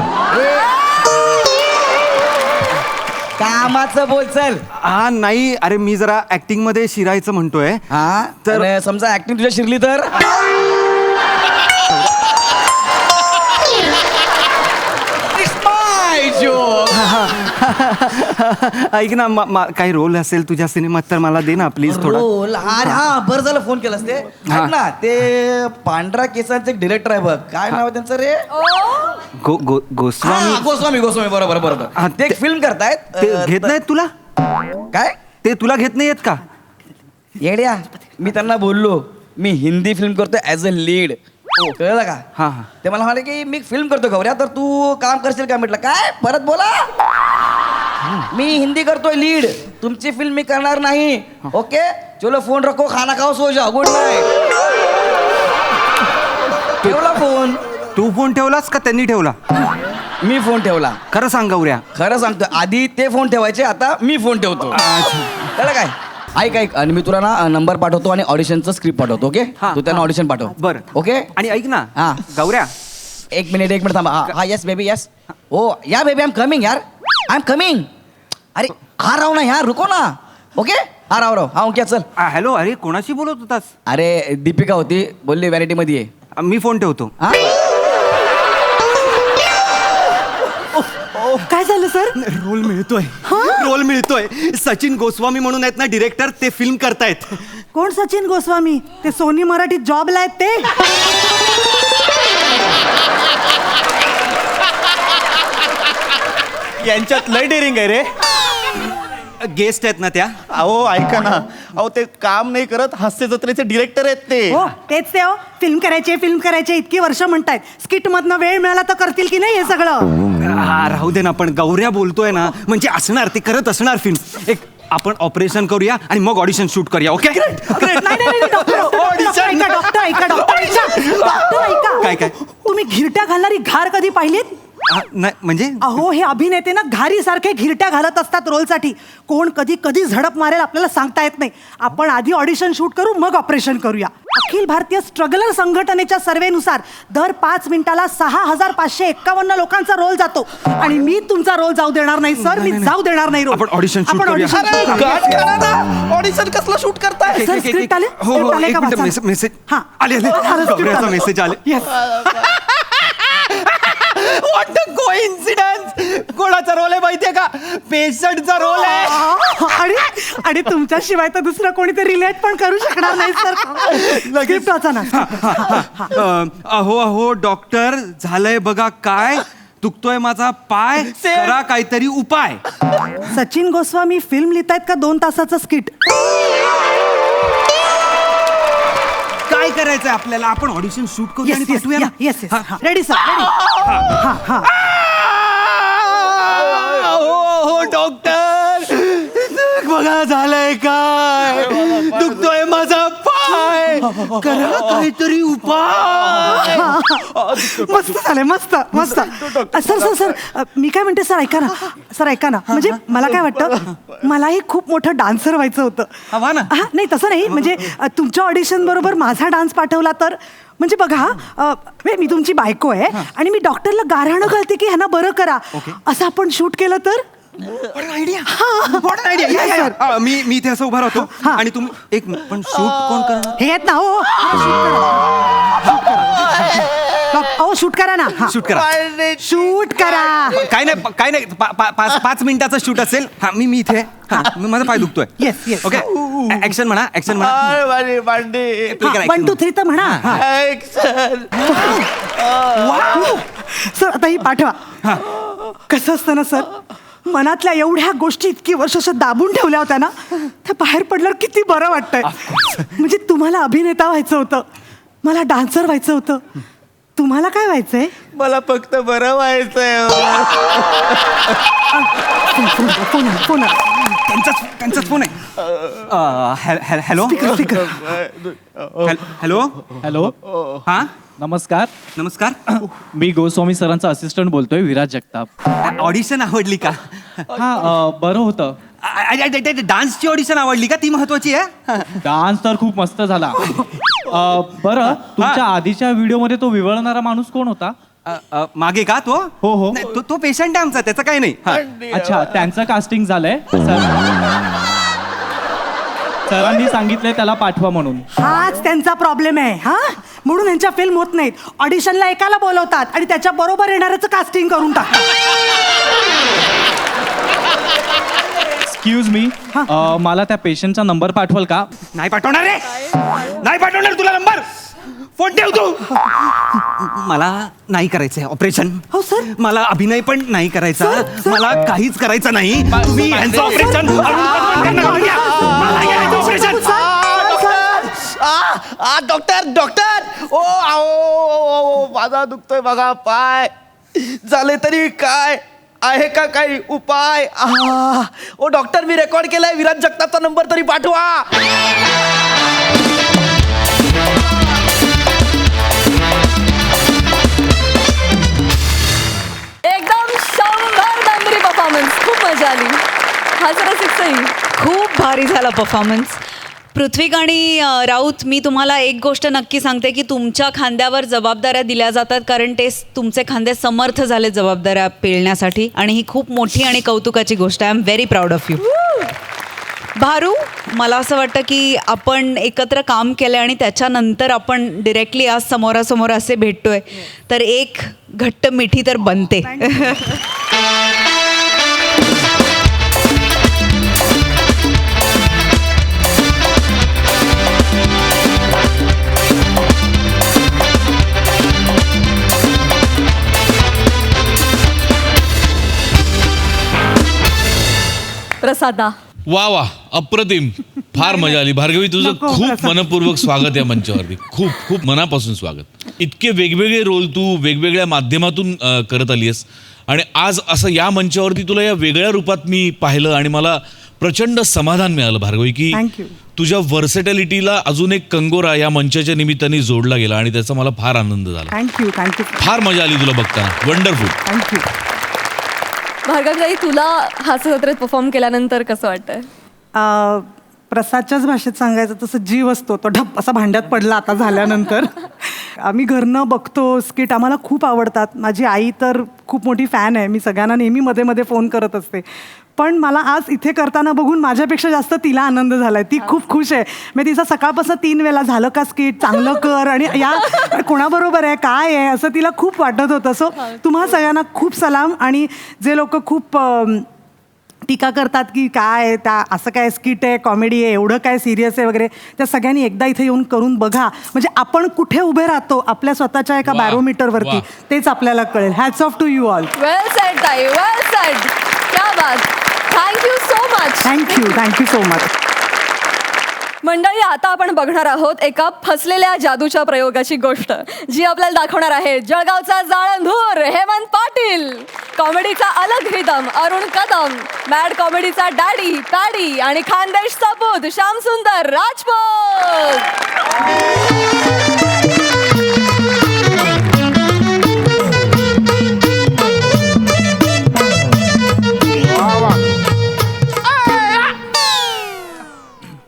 कामाचं बोल चल. नाही, अरे मी जरा ऍक्टिंग मध्ये शिरायचं म्हणतोय. तर समजा ऍक्टिंग तुझ्या शिरली तर? ऐक ना काही रोल असेल तुझ्या सिनेमात तर मला दे ना प्लीज थोडा. रोल हा बरं झालं फोन केलास ते. हा. ऐक ना ते पांढरा केसांचे एक डिरेक्टर आहे बघ, काय नाव आहे त्यांचं रे? गोस्वामी. हा, गोस्वामी बरोबर. हा, ते एक फिल्म करतायत. ते घेत नाहीत तुला? काय ते तुला घेत नाहीयेत का? येड्या, मी त्यांना बोललो मी हिंदी फिल्म करतोय ॲज अ लीड. कळलं का? हा. ते मला म्हणाले की मी फिल्म करतो गौऱ्या, तर तू काम करशील का? म्हटलं काय, परत बोला. मी हिंदी करतोय लीड, तुमची फिल्म मी करणार नाही. ओके चलो फोन रखो, खाना खाओ, सो जाओ, गुड नाईट. ठेवला फोन. तू फोन ठेवलास का त्यांनी ठेवला? मी फोन ठेवला. खरं सांग गौऱ्या. खरं सांगतो, आधी ते फोन ठेवायचे, आता मी फोन ठेवतो. कळलं काय? ऐक आणि मी तुला ना नंबर पाठवतो आणि ऑडिशनचं स्क्रिप्ट पाठवतो. ओके तू त्यांना ऑडिशन पाठव. बरं. ओके. आणि ऐक ना हा. गौऱ्या, एक मिनिट थांबा. हा yes baby yes. Oh yeah baby I am coming यार, आय एम कमिंग. अरे हा राव ना यार, रुको ना. ओके हा राव हा ओके चल. हॅलो. अरे कोणाशी बोलत होतास? अरे दीपिका होती, बोलली व्हॅनिटी मध्ये ये. मी फोन ठेवतो. हा? काय झालं सर? रोल मिळतोय. सचिन गोस्वामी म्हणून आहेत ना डिरेक्टर, ते फिल्म करतायत. कोण सचिन गोस्वामी? ते सोनी मराठीत जॉबला आहेत ते? यांच्यात लय डेअरिंग आहे रे. गेस्ट आहेत ना त्या. अहो ऐका ना, अहो ते काम नाही करत, हास्य जत्रेचे डिरेक्टर आहेत ते. हो तेच ते. हो फिल्म करायचे इतकी वर्ष म्हणतायत. स्किट मधनं वेळ मिळाला तर करतील की नाही हे सगळं? राहू दे ना, पण गौऱ्या बोलतोय ना, म्हणजे असणार, ते करत असणार फिल्म. एक आपण ऑपरेशन करूया आणि मग ऑडिशन शूट करूया. ओके. डॉक्टर ऐका. काय? तुम्ही घिरट्या घालणारी घार कधी पाहिलीत? नाही म्हणजे अहो हे अभिनेते ना घारी सारखे घिरट्या घालत असतात रोलसाठी. कोण कधी झडप मारेल आपल्याला सांगता येत नाही. आपण आधी ऑडिशन शूट करू, मग ऑपरेशन करूया. अखिल भारतीय स्ट्रगलर संघटनेच्या सर्वेनुसार दर 5 मिनिटाला 6551 लोकांचा रोल जातो. आणि मी तुमचा रोल जाऊ देणार नाही सर, मी जाऊ देणार नाही रोल. आपण ऑडिशन शूट करूया. ऑडिशन कसलं शूट करताय? सर स्क्रिप्ट आले? हो आले का वाचा? मेसेज हा. आले. गौऱ्याचा मेसेज आले. Yes. What the coincidence. कोणाचा रोल आहे माहितीये का? पेशंटचा रोल आहे. आणि तुमच्याशिवाय तर दुसरं कोणी ते रिलेट पण करू शकणार नाही सर. स्क्रिप्ट वाचा ना. अहो डॉक्टर, झालंय बघा काय, दुखतोय माझा पाय, करा काहीतरी उपाय. सचिन गोस्वामी फिल्म लिहितायत का 2 तासाचं स्किट? काय करायचंय आपल्याला? आपण ऑडिशन शूट करू आणि पाठवूया ना. Yes ready sir. हो डॉक्टर, बघा झालंय काय, दुखतोय माझा पाय, करा काहीतरी उपाय. मस्त झालंय, मस्त. सर मी काय म्हणते सर, ऐका ना. म्हणजे मला काय वाटतं, मलाही खूप मोठं डान्सर व्हायचं होतं. हवा ना. नाही तसं नाही, म्हणजे तुमच्या ऑडिशन बरोबर माझा डान्स पाठवला तर. म्हणजे बघा मी तुमची बायको आहे आणि मी डॉक्टरला गाऱ्हाणं घालते की ह्यांना बरं करा, असं आपण शूट केलं तर. आयडिया. मी इथे असं उभा राहतो आणि तुम्ही एक पण शूट कोण करणार? हे आहेत ना. हो शूट करा ना. शूट करा. काय नाही 5 मिनिटाचा शूट असेल. हा मी इथे. माझा पाय दुखतोय. येस. ओके ऍक्शन म्हणा. 1 2 3 तर म्हणा. सर आता ही पाठवा. कसं असतं ना सर, मनातल्या एवढ्या गोष्टी इतकी वर्ष दाबून ठेवल्या होत्या ना, त्या बाहेर पडल्यावर किती बरं वाटतंय. म्हणजे तुम्हाला अभिनेता व्हायचं होतं, मला डान्सर व्हायचं होतं. तुम्हाला काय व्हायचंय? मला फक्त बरं व्हायचंय. फोन त्यांचाच फोन आहे. हॅलो. हॅलो. हा नमस्कार. मी गोस्वामी सरांचा असिस्टंट बोलतोय, विराज जगताप. ऑडिशन आवडली का? हा बरं होतं. डान्सची ऑडिशन आवडली का? ती महत्वाची आहे. डान्स तर खूप मस्त झाला. बरं, तुमच्या आधीच्या व्हिडिओ मध्ये तो विवळणारा माणूस कोण होता? मागे का तो? हो. तो पेशंट आहे आमचा, त्याचं काही नाही. अच्छा, त्यांचं कास्टिंग झालंय. सरांनी सांगितलंय त्याला पाठवा म्हणून. हाच त्यांचा प्रॉब्लेम आहे. म्हणून यांच्या फिल्म होत नाहीत. ऑडिशनला एकाला बोलवतात आणि त्याच्या बरोबर येणाऱ्याचं कास्टिंग करून टाकतात. एक्सक्यूज मी मला त्या पेशंटचा नंबर पाठवाल का? नाही पाठवणार रे, नाही पाठवणार तुला नंबर. फोन ठेव तू. मला नाही करायचंय ऑपरेशन. हो सर. मला अभिनय पण नाही करायचा. मला काहीच करायचं नाही. तुम्ही यांचं ऑपरेशन डॉक्टर डॉक्टर ओ आओ माझा दुखतोय बघा पाय. झाले तरी काय आहे का काही उपाय? ओ डॉक्टर मी रेकॉर्ड केलाय, विराज जगतापचा नंबर तरी पाठवा. एकदम 100 नंबरी परफॉर्मन्स. खूप मजा आली. हा जरा शिक्षही खूप भारी झाला परफॉर्मन्स. पृथ्वी आणि राऊत, मी तुम्हाला एक गोष्ट नक्की सांगते की तुमच्या खांद्यावर जबाबदाऱ्या दिल्या जातात, कारण ते तुमचे खांदे समर्थ झाले जबाबदाऱ्या पेलण्यासाठी, आणि ही खूप मोठी आणि कौतुकाची गोष्ट आहे. I am very proud of you. भारू, मला असं वाटतं की आपण एकत्र काम केलं आणि त्याच्यानंतर आपण डिरेक्टली आज समोरासमोर असे भेटतोय, तर एक घट्ट मिठी तर बनते. प्रसादा. वा वा, अप्रतिम, फार मजा आली. भार्गवी, तुझं खूप मनपूर्वक स्वागत या मंचावरती. खूप खूप मनापासून स्वागत. इतके वेगवेगळे रोल तू वेगवेगळ्या माध्यमातून करत आली आहेस, आणि आज असं या मंचावरती तुला या वेगळ्या रूपात मी पाहिलं आणि मला प्रचंड समाधान मिळालं भार्गवी, की तुझ्या वर्सेटॅलिटीला अजून एक कंगोरा या मंचाच्या निमित्ताने जोडला गेला, आणि त्याचा मला फार आनंद झाला. थँक्यू. फार मजा आली तुला बघताना. वंडरफुल. थँक्यू. भार्गवताई, तुला हास्य जत्रेत परफॉर्म केल्यानंतर कसं वाटतंय? प्रसादच्याच भाषेत सांगायचं तसं जीव असतो तो ढप असा भांड्यात पडला आता झाल्यानंतर. आम्ही घरनं बघतो स्किट, आम्हाला खूप आवडतात. माझी आई तर खूप मोठी फॅन आहे. मी सगळ्यांना नेहमी मध्ये मध्ये फोन करत असते. पण मला आज इथे करताना बघून माझ्यापेक्षा जास्त तिला आनंद झालाय. ती खूप खुश आहे. मी तिचा सकाळपासून 3 वेळा झालं का स्किट, चांगलं कर, आणि या कोणाबरोबर आहे, काय आहे, असं तिला खूप वाटत होतं. सो तुम्हा सगळ्यांना खूप सलाम. आणि जे लोक खूप टीका करतात की काय त्या असं काय स्किट आहे, कॉमेडी आहे, एवढं काय सिरियस आहे वगैरे, त्या सगळ्यांनी एकदा इथे येऊन करून बघा. म्हणजे आपण कुठे उभे राहतो आपल्या स्वतःच्या एका बॅरोमीटरवरती, तेच आपल्याला कळेल. Hats off to you all. Well said ताई, वेल सेड. क्या बात. Thank you so much. Thank you so much. मंडळी, आता आपण बघणार आहोत एका फसलेल्या जादूच्या प्रयोगाची गोष्ट, जी आपल्याला दाखवणार आहे जळगावचा जाळंधूर हेमंत पाटील, कॉमेडीचा अलग रिदम अरुण कदम, मॅड कॉमेडीचा डॅडी पॅडी, आणि खानदेश सपूत श्यामसुंदर राजपूत.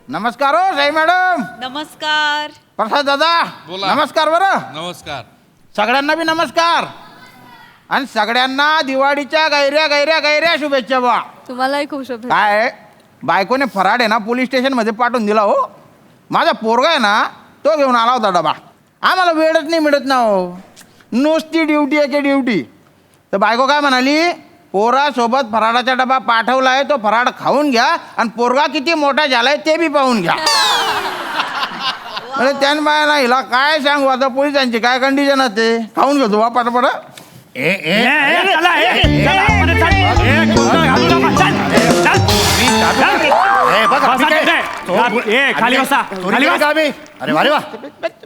नमस्कार हो साई मॅडम. नमस्कार. प्रसाद दादा. नमस्कार. बरं, नमस्कार. सगळ्यांना बी नमस्कार, आणि सगळ्यांना दिवाळीच्या गैऱ्या शुभेच्छा. बा तुम्हालाही खूप शुभेच्छा. काय बायकोने फराड आहे ना पोलीस स्टेशन मध्ये पाठवून दिला हो. माझा पोरगा आहे ना, तो घेऊन आला होता डबा. आम्हाला वेळच नाही मिळत ना हो, नुसती ड्युटी आहे की ड्युटी. तर बायको काय म्हणाली, पोरासोबत फराडाचा डबा पाठवलाय, तो फराड खाऊन घ्या, आणि पोरगा किती मोठा झालाय ते बी पाहून घ्या. म्हणजे त्यान बाय हिला काय सांगू आता, पोलिसांची काय कंडिशन असते. खाऊन घेतो बा पटापट. अरे वा रे वा.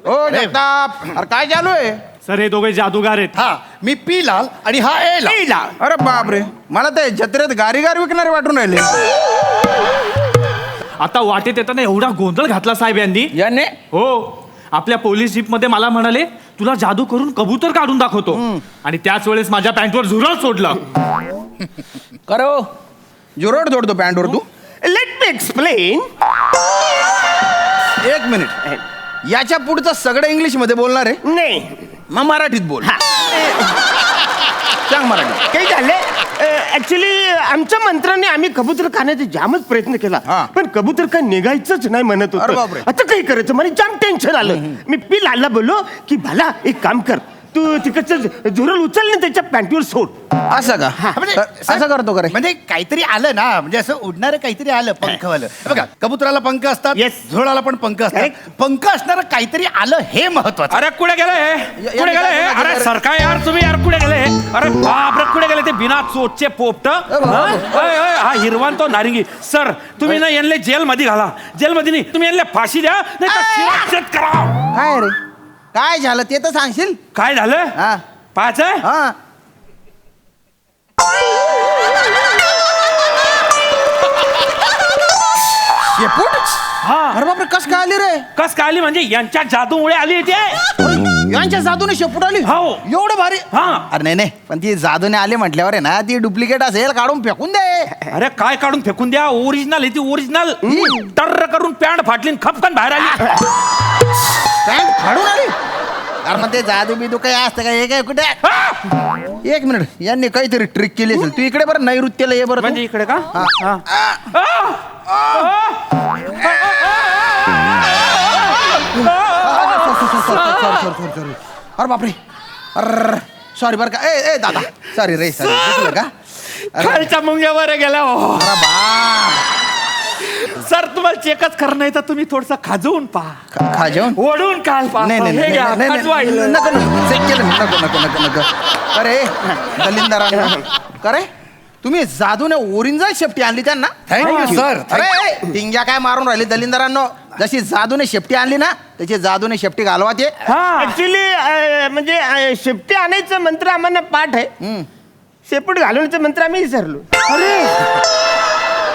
हो जगताप, अरे काय चालू आहे? सर, हे दोघे जादूगार आहेत. हा, मी पी लाल आणि हा ए लाल. अरे बापरे, मला ते जत्रेत गारी विकणारे वाटून राहिले. आता वाटेत येताना एवढा गोंधळ घातला साहेब यांनी. याने हो, आपल्या पोलीस जीप मध्ये मला म्हणाले तुला जादू करून कबूतर काढून दाखवतो, आणि त्याच वेळेस माझ्या पॅन्टवर झुरळ सोडलं. करो जुरोड जोडतो पॅन्टवर तू. Let me explain. एक मिनिट, याच्या पुढचं सगळं इंग्लिश मध्ये बोलणार आहे? नाही, मग मराठीत बोल. सांग मराठी. काही झाले ऍक्च्युली आमच्या मंत्र्यांनी आम्ही कबूतर खाण्याचा जामच प्रयत्न केला, पण कबूतर काय निघायचंच नाही म्हणत अरे होतं. बापरे. आता काही करायचं, मला जाम टेन्शन आलं. मी पी लालला बोललो की भला एक काम कर, तू तिकडचं झुरळ उचल ना त्याच्या पॅन्टीवर सोड. असं का असं करतो का रे? म्हणजे काहीतरी आलं ना, म्हणजे असं उडणारं काहीतरी आलं पंखवालं. बघा कबुतराला पंख असतात, झुरळाला पण पंख असतात. पंख असणारं काहीतरी आलं हे महत्वाचं. अरे कुठे गेले कुठे गेले? अरे सरका यार तुम्ही यार कुठे गेले? अरे बापरे कुठे गेले ते बिना चोचचे पोपट? हा हिरवान तो नारिंगी. सर तुम्ही ना यांना जेल मध्ये घाला. जेल मध्ये नाही तुम्ही यांना फाशी द्या, नाही तर शिरच्छेद करा. काय रे काय झालं ते तर सांगशील? काय झालं? पाच आहे. हा शेपूट? हा. अरे बापरे कस काय आली रे? कस काय आली म्हणजे यांच्या जादूमुळे आली ते. यांच्या जादूने शेपूट आली? हो. एवढं भारी? हा. अरे नाही नाही पण ती जादूने आली म्हटल्यावर आहे ना, ती डुप्लिकेट असेल, काढून फेकून दे. अरे काय काढून फेकून द्या? ओरिजिनल आहे ती ओरिजिनल. टर्र करून पॅन्ट फाटली खपकन बाहेर आली. पॅन्ट फाडून आली? अरे मग ते जादू बिदू काय असतं का? हे काय कुठे? एक मिनिट यांनी काहीतरी ट्रिक केली असेल. तू इकडे बरं नैऋत्यला ये बरं. म्हणजे इकडे का? अरे बापरे अरे सॉरी बरं का. ए दादा सॉरी रे सॉरी दिसलं का? खालच्या मुंग्यावर गेला हो. सर तुम्हाला चेकच करणं नाही तर तुम्ही थोडस खाजवून पहा. खाजवून ओढून काल पहा. नाही नाही हे घ्या, खाजवा. नको नको चेक केलं नको नको नको नको. अरे दलिंदरांना करे तुम्ही जादूने ओरिजिनल शेपटी आणली त्यांना. Thank you sir. अरे टिंग्या काय मारून राहिले दलिंदरांनो. जशी जादूने शेपटी आणली ना त्याची जादूने शेपटी घालवा ते. ऍक्च्युली म्हणजे शेपटी आणायचं मंत्र आम्हाला पाठ आहे, शेपूट घालवण्याचं मंत्र आम्ही विसरलो.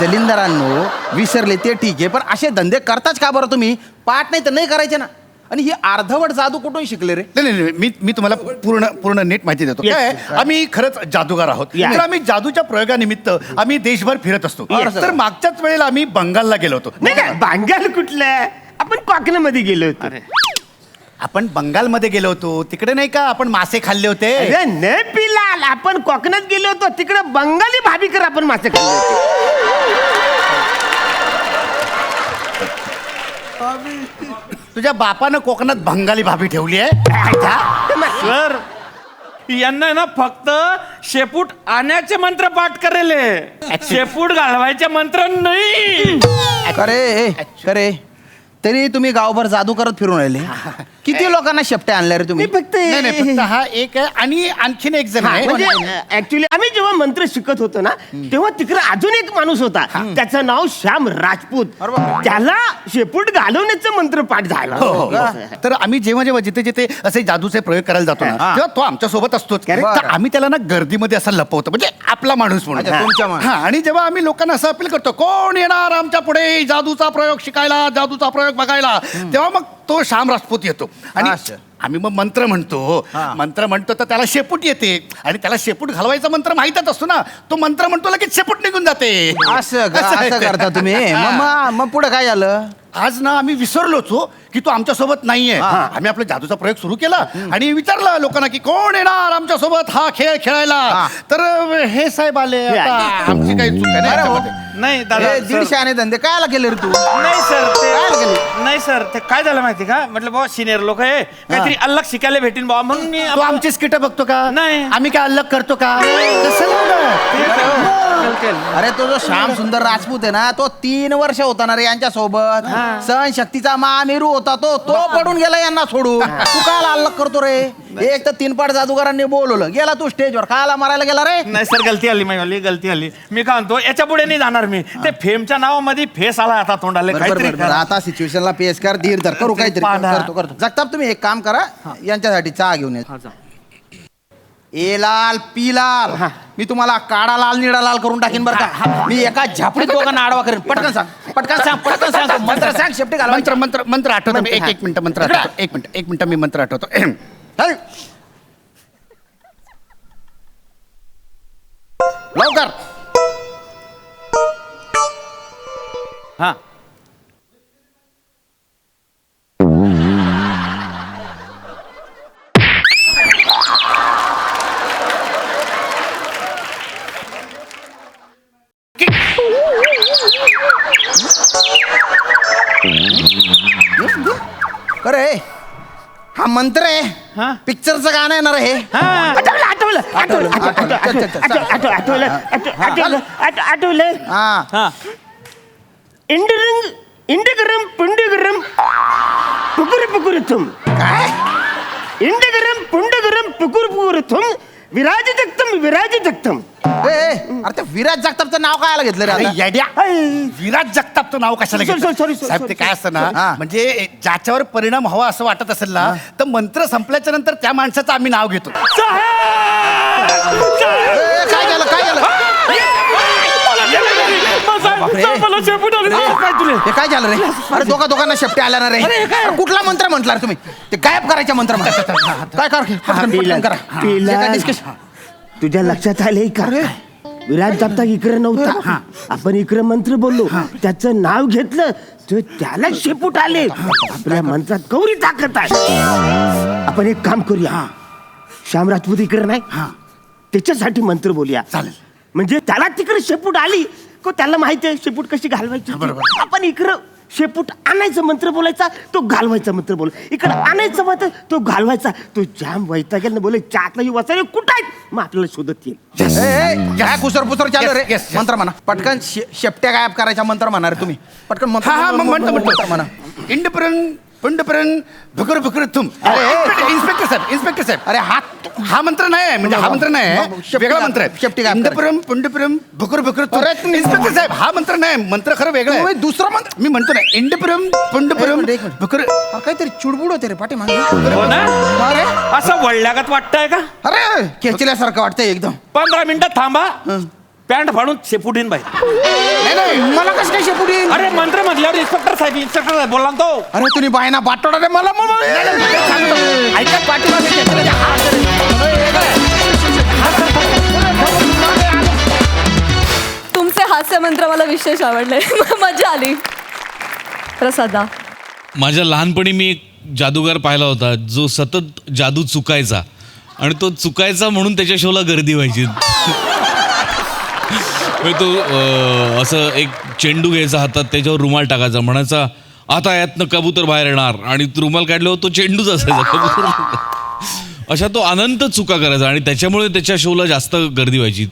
दलिंदरांनो विसरले ते ठीक आहे, पण असे धंदे करताच का बरं तुम्ही? पाठ नाही तर नाही करायचे ना. आणि ही अर्धवट जादू कुठून शिकले रे? नाही मी तुम्हाला पूर्ण नीट माहिती देतो. काय आम्ही खरंच जादूगार आहोत. तर आम्ही जादूच्या प्रयोगानिमित्त आम्ही देशभर फिरत असतो. तर मागच्याच वेळेला आम्ही बंगालला गेलो होतो. नाही का बंगाल कुठलं, आपण कोकणामध्ये गेलो होतो. आपण बंगालमध्ये गेलो होतो तिकडे नाही का आपण मासे खाल्ले होते. अरे नाही पिलाल, आपण कोकणात गेलो होतो तिकडे बंगाली भाभीकर आपण मासे खाल्ले होते. तुझ्या बापानं कोकणात बंगाली भाभी ठेवली आहे. सर यांना ना फक्त शेपूट आणायचे मंत्र पाठ करेले, शेपूट घालवायचे मंत्र नाही. अरे तरी तुम्ही गावभर जादू करत फिरून राहिले. किती लोकांना शेपट्या आणल्या रे तुम्ही? फक्त फक्त हा एक आहे आणि आणखीन एक जण आहे. म्हणजे ऍक्च्युली आम्ही जेव्हा मंत्र शिकत होतो ना तेव्हा तिकडे अजून एक माणूस होता, त्याचं नाव श्याम राजपूत. त्याला शेपूट घालवण्याचं मंत्र पाठ झाला. तर आम्ही जेव्हा जिथे जिथे असे जादूचे प्रयोग करायला जातो ना तेव्हा तो आमच्या सोबत असतोच. तर आम्ही त्याला ना गर्दीमध्ये असं लपवतो, म्हणजे आपला माणूस म्हणून. आणि जेव्हा आम्ही लोकांना असं अपील करतो कोण येणार आमच्या पुढे जादूचा प्रयोग शिकायला, जादूचा प्रयोग बघायला, तेव्हा मग तो श्याम राजपूत येतो. आणि आम्ही मग मंत्र म्हणतो तर त्याला शेपूट येते आणि त्याला शेपूट घालवायचा मंत्र माहीतच असतो ना, तो मंत्र म्हणतो लगेच शेपूट निघून जाते. असं करता तुम्ही? मग पुढे काय झालं? आज ना आम्ही विसरलोच हो की तो आमच्या सोबत नाहीये. आम्ही आपला जादूचा प्रयोग सुरू केला आणि विचारलं लोकांना की कोण येणार आमच्या सोबत हा खेळ खेळायला. तर हे साहेब आले. आमची काही चूक नाही दादा, 150 आणे धंदे कायला केले रे तू? नाही सर ते नाही सर ते काय झालं माहिती का, म्हटलं बाबा सिनियर लोक आहे काहीतरी अलग शिकायला भेटीन बाबा म्हणून मी. तो आमची स्किट बघतो का? नाही. आम्ही काय अलग करतो का? अरे तो जो श्याम सुंदर राजपूत आहे ना तो 3 वर्ष होता ना रे यांच्या सोबत. सहन शक्तीचा महामेरू होता तो पडून गेला यांना सोडून. तू काय अलग करतो रे? एक तर 3 पाठ जादूगारांनी बोलवलं, गेला तू स्टेजवर, कायला मारायला गेला रे? नाही सर गलती आली माझी, गलती आली. मी काय म्हणतो याच्या पुढे नाही जाणार मी. ते फेमच्या नावामध्ये फेस आला आता तोंडाला. काहीतरी आता सिच्युएशनला पेस कर, धीर धर, करू काहीतरी करतो. जगताप तुम्ही एक काम करा, यांच्यासाठी चहा घेऊन या. ए लाल पी लाल, मी तुम्हाला काळा लाल निळा लाल करून टाकीन बरं का. मी एका झापडीत दोघांना आडवा करेन. पटकन सांग मंत्र सांग. शेपटी घाल. मंत्र आठवतो. एक मिनिट मंत्र आठवतो. एक मिनिट मी मंत्र आठवतो. लवकर. हा अरे हा मंत्र आहे पिक्चरचं गाणं येणार आहे आठवलं इंडगरम पुंडगरम पुकुर पुकुर तुम काय इंडगरम पुंडगरम पुकुर पुकुर तुम विराज जगतम अरे ते विराज जगतापचं नाव काय घेतलं रे आता? विराज जगतापचं नाव कशाला घेतलं? साहेब ते काय असतं ना म्हणजे ज्याच्यावर परिणाम हवा असं वाटत असेल ना तर मंत्र संपल्याच्या नंतर त्या माणसाचं आम्ही नाव घेतो. काय झालं काय झालं हे काय झालं रे अरे दोघांना शेपटे आल्या ना रे अरे कुठला मंत्र म्हटला रे तुम्ही ते गायब करायचा मंत्र काय कर तुझ्या लक्षात आले का विराज जगता इकडे नव्हता आपण इकडे मंत्र बोललो त्याचं नाव घेतलं तर त्याला शेपूट आले आपल्या मंत्रात गौरी ताकद आहे. आपण एक काम करूया श्याम राजपूत इकडे नाही त्याच्यासाठी मंत्र बोलूया चालेल म्हणजे त्याला तिकडे शेपूट आली को त्याला माहिती आहे शेपूट कशी घालवायची आपण इकडं शेपूट आणायचं मंत्र बोलायचा तो घालवायचा मंत्र बोल इकडे आणायचं मंत्र तो घालवायचा तो जाम वैतागेल ना बोले चाकलाही वाचायला कुठं आहेत मग आपल्याला शोधत येईल. काय कुसर पुसर चालू रे मंत्र म्हणा पटकन शेपट्या गायब करायचा मंत्र म्हणा रे तुम्ही पटकन मंत्र म्हणा इंडपर्यंत पुंडपर्यंत भुकर भुकर तुम इन्स्पेक्टर साहेब अरे हा मंत्र नाही आहे म्हणजे हा मंत्र नाही आहे वेगळा मंत्र आहे शेपटी इंडपर्यंत पुंडपर्यंत भुकर भुकर तुम इन्स्पेक्टर साहेब हा मंत्र नाही मंत्र खरं वेगळं आहे दुसरा मंत्र मी म्हणतो ना इंडपर्यंत पुंडपर्यंत भुकर काहीतरी चुडबुड होते रे पाठी मागे अरे असं वळल्यागत वाटतंय का अरे खेचल्यासारखं वाटतंय एकदम 15 मिनिटं थांबा पॅन्ट फाडून शेपुटीन बाई नाही मला कसं काय शेपुटीन अरे मंत्र म्हटल्यावर इन्स्पेक्टर साहेब बोलला ना तो अरे तुम्ही बायना बाटोडा रे मला ऐका पाठीमागे तुमचे हास्य मंत्र मला विशेष आवडले मजा आली. प्रसादा माझ्या लहानपणी मी एक जादूगार पाहिला होता जो सतत जादू चुकायचा आणि तो चुकायचा म्हणून त्याच्या शोला गर्दी व्हायची. तो असं एक चेंडू घ्यायचा हातात त्याच्यावर रुमाल टाकायचा म्हणायचा आता यातनं कबूतर बाहेर येणार आणि रुमाल काढल्यावर तो चेंडूच असायचा कबूतर अशा तो अनंत चुका करायचा आणि त्याच्यामुळे त्याच्या शोला जास्त गर्दी व्हायची.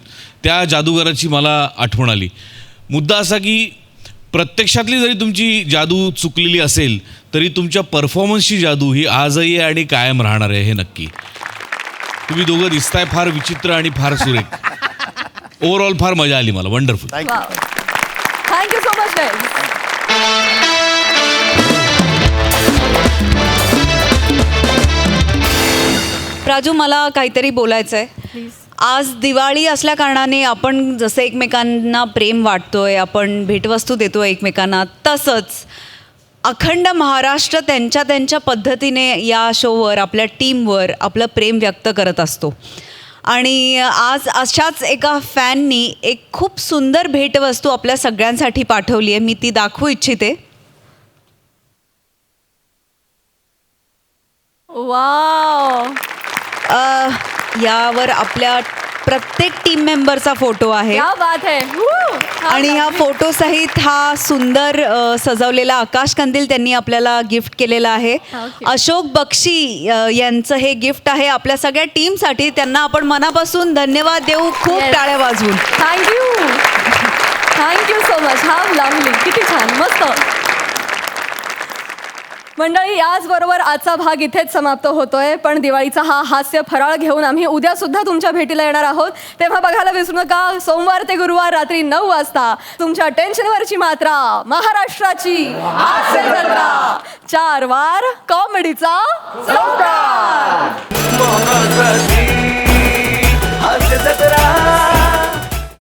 त्या जादूगाराची मला आठवण आली. मुद्दा असा की प्रत्यक्षातली जरी तुमची जादू चुकलेली असेल तरी तुमच्या परफॉर्मन्सची जादू ही आजही आहे आणि कायम राहणार आहे हे नक्की. तुम्ही दोघं दिसताय फार विचित्र आणि फार सुरेख. ओव्हरऑल फार मजा आली मला. Wonderful. Thank you so much guys. Praju मला काहीतरी बोलायचं आहे. आज दिवाळी असल्या कारणाने आपण जसं एकमेकांना प्रेम वाटतोय आपण भेटवस्तू देतो एकमेकांना तसंच अखंड महाराष्ट्र त्यांच्या पद्धतीने या शोवर आपल्या टीमवर आपलं प्रेम व्यक्त करत असतो. आणि आज अशाच एका फॅननी एक खूप सुंदर भेटवस्तू आपल्या सगळ्यांसाठी पाठवली आहे. मी ती दाखवू इच्छिते. वाव. यावर आपल्या प्रत्येक टीम मेंबरचा फोटो आहे. क्या बात है. आणि ह्या फोटो सहित हा सुंदर सजवलेला आकाश कंदील त्यांनी आपल्याला गिफ्ट केलेला आहे. अशोक बक्षी यांचं हे गिफ्ट आहे आपल्या सगळ्या टीमसाठी. त्यांना आपण मनापासून धन्यवाद देऊ. खूप टाळ्या वाजवून. Thank you so much. How lovely. किती छान मस्त. मंडळी याचबरोबर आजचा भाग इथेच समाप्त होतोय. पण दिवाळीचा हा हास्य फराळ घेऊन आम्ही उद्या सुद्धा तुमच्या भेटीला येणार आहोत. तेव्हा बघायला विसरू नका सोमवार ते गुरुवार रात्री 9 वाजता तुमच्या टेन्शनवरची मात्रा महाराष्ट्राची हास्य जत्रा. 4 वार कॉमेडीचा चौकार.